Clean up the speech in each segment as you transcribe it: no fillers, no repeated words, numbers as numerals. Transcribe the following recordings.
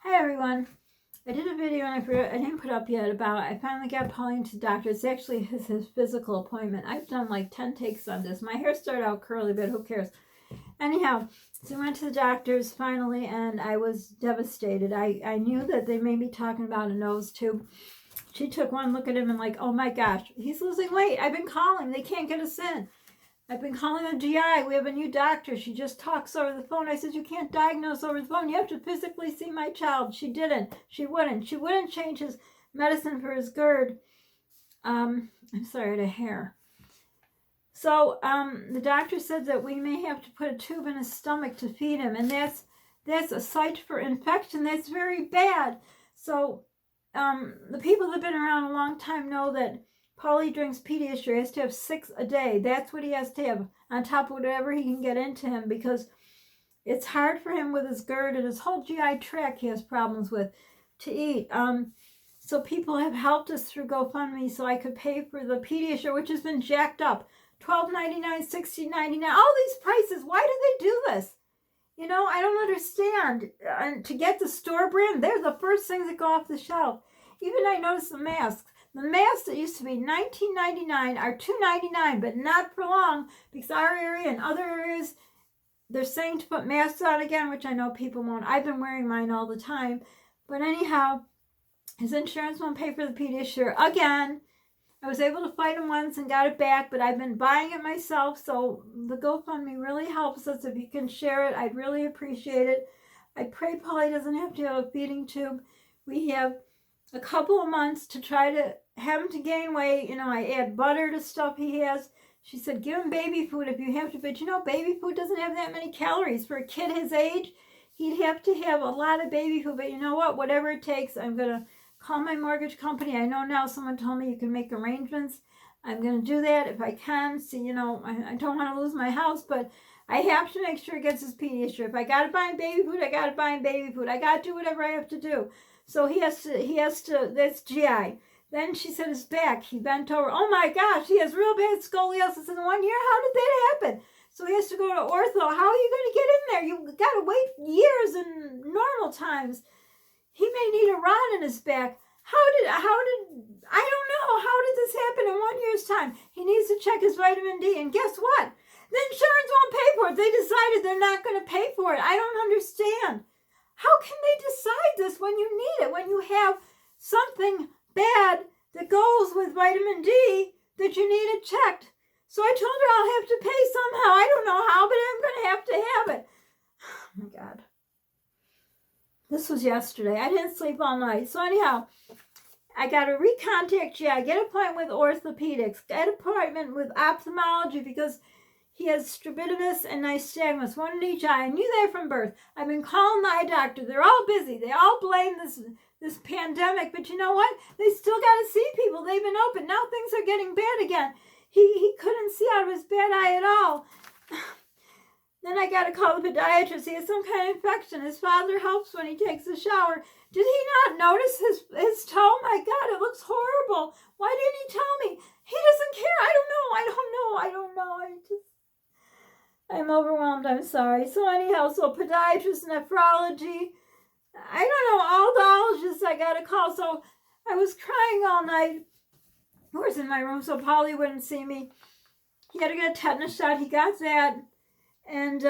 Hi everyone. I did a video and I didn't put up yet about I finally got Pauline to the doctor. It's actually his physical appointment. I've done like 10 takes on this. My hair started out curly, but who cares? Anyhow, so I went to the doctor's finally and I was devastated. I knew that they may be talking about a nose tube. She took one look at him and like, oh my gosh, he's losing weight. I've been calling. They can't get us in. I've been calling the GI. We have a new doctor. She just talks over the phone. I said, you can't diagnose over the phone. You have to physically see my child. She didn't. She wouldn't. She wouldn't change his medicine for his GERD. I'm sorry, the hair. So the doctor said that we may have to put a tube in his stomach to feed him. And that's a site for infection. That's very bad. So the people that have been around a long time know that Paulie drinks Pediasure. He has to have 6 a day. That's what he has to have on top of whatever he can get into him because it's hard for him with his GERD and his whole GI tract he has problems with to eat. So people have helped us through GoFundMe so I could pay for the Pediasure, which has been jacked up. $12.99, $16.99, all these prices. Why do they do this? You know, I don't understand. And to get the store brand, they're the first things that go off the shelf. Even I noticed the masks. The masks that used to be $19.99 are $2.99, but not for long because our area and other areas, they're saying to put masks on again, which I know people won't. I've been wearing mine all the time. But anyhow, his insurance won't pay for the Pediasure again. I was able to fight him once and got it back, but I've been buying it myself, so the GoFundMe really helps us. If you can share it, I'd really appreciate it. I pray Polly doesn't have to have a feeding tube. We have a couple of months to try to have him to gain weight. You know, I add butter to stuff he has. She said, give him baby food if you have to, but you know, baby food doesn't have that many calories. For a kid his age, he'd have to have a lot of baby food, but you know what? Whatever it takes, I'm going to call my mortgage company. I know now someone told me you can make arrangements. I'm going to do that if I can. See, you know, I don't want to lose my house, but I have to make sure it gets his Pediasure. If I got to buy him baby food, I got to buy him baby food. I got to do whatever I have to do. So he has to, that's GI. Then she said his back. He bent over. Oh my gosh, he has real bad scoliosis in 1 year. How did that happen? So he has to go to ortho. How are you going to get in there? You've got to wait years in normal times. He may need a rod in his back. How did, I don't know. How did this happen in 1 year's time? He needs to check his vitamin D. And guess what? The insurance won't pay for it. They decided they're not going to pay for it. I don't understand. How can they decide this when you need it? When you have something bad that goes with vitamin D that you need it checked. So I told her I'll have to pay somehow. I don't know how, but I'm going to have it. Oh my God. This was yesterday. I didn't sleep all night. So anyhow, I got to recontact GI, get an appointment with orthopedics, get an appointment with ophthalmology because he has strabismus and nystagmus, one in each eye. I knew that from birth. I've been calling the eye doctor. They're all busy. They all blame this pandemic, but you know what? They still got to see people. They've been open. Now things are getting bad again. He couldn't see out of his bad eye at all. Then I got to call the podiatrist. He has some kind of infection. His father helps when he takes a shower. Did he not notice his toe? My God, it looks horrible. Why didn't he tell me? He doesn't care. I don't know. I'm overwhelmed. I'm sorry. So anyhow, so podiatrist, nephrology. I don't know, audiologists I got to call. So I was crying all night. I was in my room so Polly wouldn't see me. He had to get a tetanus shot. He got that. And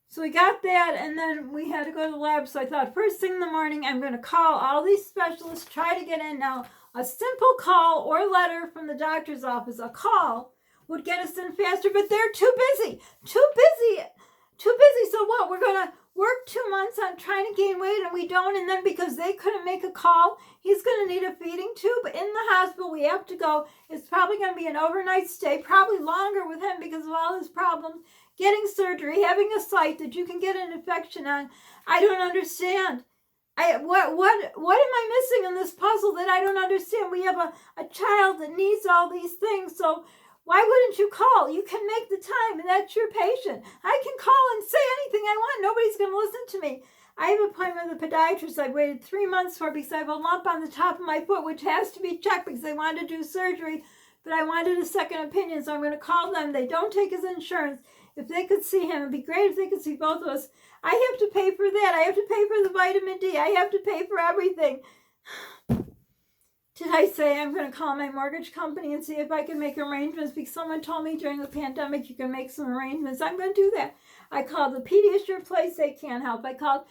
so we got that, and then we had to go to the lab. So I thought, first thing in the morning, I'm going to call all these specialists, try to get in. Now, a simple call or letter from the doctor's office, a call, would get us in faster, but they're too busy. So what? We're going to work 2 months on trying to gain weight, and we don't, and then because they couldn't make a call, he's going to need a feeding tube in the hospital. We have to go. It's probably going to be an overnight stay, probably longer with him because of all his problems. Getting surgery, having a site that you can get an infection on. I don't understand. What am I missing in this puzzle that I don't understand? We have a child that needs all these things, so why wouldn't you call? You can make the time, and that's your patient. I can call and say anything I want. Nobody's going to listen to me. I have an appointment with a podiatrist I've waited 3 months for because I have a lump on the top of my foot, which has to be checked because they wanted to do surgery, but I wanted a second opinion, so I'm going to call them. They don't take his insurance. If they could see him, it'd be great if they could see both of us. I have to pay for that. I have to pay for for the vitamin D. I have to pay for everything. Did I say I'm going to call my mortgage company and see if I can make arrangements? Because someone told me during the pandemic you can make some arrangements. I'm going to do that. I called the Pediasure place. They can't help. I called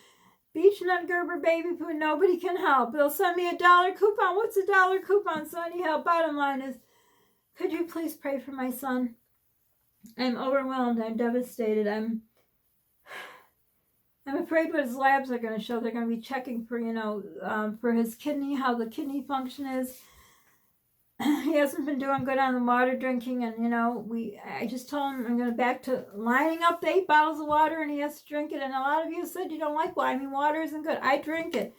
Beach Nut Gerber Baby Food. Nobody can help. They'll send me $1 coupon. What's $1 coupon? So anyhow, bottom line is, could you please pray for my son? I'm overwhelmed. I'm devastated. I'm afraid what his labs are going to show. They're going to be checking for, for his kidney, how the kidney function is. He hasn't been doing good on the water drinking, and, I just told him I'm going to back to lining up the 8 bottles of water, and he has to drink it. And a lot of you said you don't like water. I mean, water isn't good. I drink it.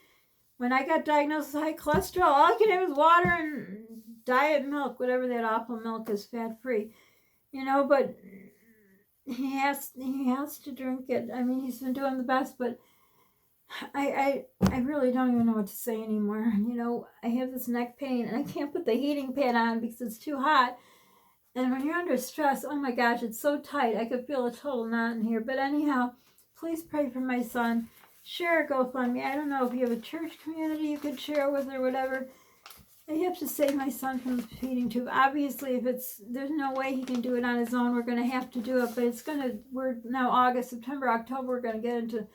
When I got diagnosed with high cholesterol, all I could have was water and diet milk, whatever that awful milk is, fat-free. But he has to drink it. I mean, he's been doing the best, but I really don't even know what to say anymore. I have this neck pain, and I can't put the heating pad on because it's too hot. And when you're under stress, oh my gosh, it's so tight. I could feel a total knot in here. But anyhow, please pray for my son. Share a GoFundMe. I don't know if you have a church community you could share with or whatever. I have to save my son from the feeding tube. Obviously, there's no way he can do it on his own. We're going to have to do it, but we're now August, September, October. We're going to get into,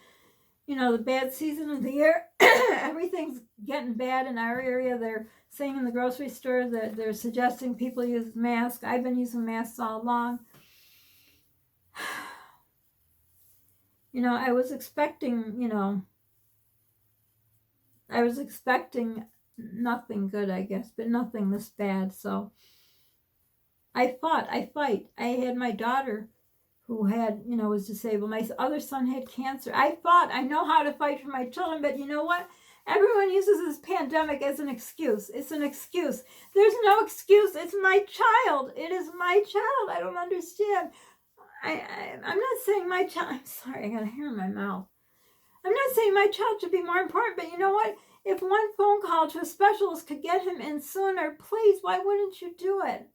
the bad season of the year. Everything's getting bad in our area. They're saying in the grocery store that they're suggesting people use masks. I've been using masks all along. I was expecting nothing good, I guess, but nothing this bad. So I fight. I had my daughter who had, was disabled. My other son had cancer. I fought. I know how to fight for my children, but you know what? Everyone uses this pandemic as an excuse. It's an excuse. There's no excuse. It's my child. It is my child. I don't understand. I'm not saying my child. I'm sorry. I got a hair in my mouth. I'm not saying my child should be more important, but you know what? If one phone call to a specialist could get him in sooner, please, why wouldn't you do it?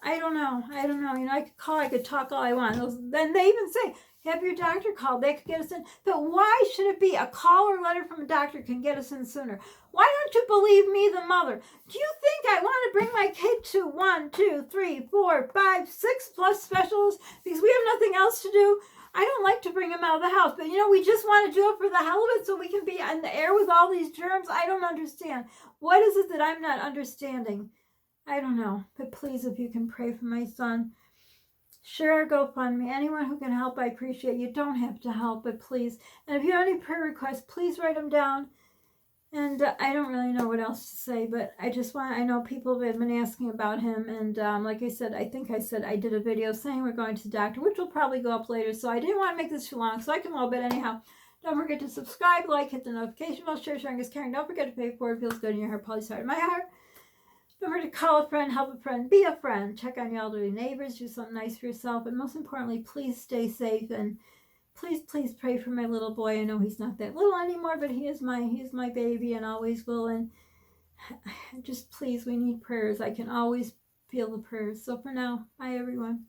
I don't know. I could call, I could talk all I want. Then they even say, have your doctor call. They could get us in. But why should it be a call or letter from a doctor can get us in sooner? Why don't you believe me, the mother? Do you think I want to bring my kid to 1, 2, 3, 4, 5, 6 plus specialists because we have nothing else to do? I don't like to bring him out of the house, but we just want to do it for the hell of it so we can be in the air with all these germs. I don't understand. What is it that I'm not understanding? I don't know. But please, if you can pray for my son, share a GoFundMe. Anyone who can help, I appreciate. You don't have to help, but please. And if you have any prayer requests, please write them down. And I don't really know what else to say, but I know people have been asking about him. And like I said, I did a video saying we're going to the doctor, which will probably go up later. So I didn't want to make this too long, so I can roll. But anyhow, don't forget to subscribe, like, hit the notification bell, share, sharing is caring. Don't forget to pay for it. It feels good in your heart, Polly's heart, in my heart. Don't forget to call a friend, help a friend, be a friend. Check on your elderly neighbors, do something nice for yourself. And most importantly, please stay safe. And please pray for my little boy. I know he's not that little anymore, but he's my baby and always will. And just please, we need prayers. I can always feel the prayers. So for now, bye everyone.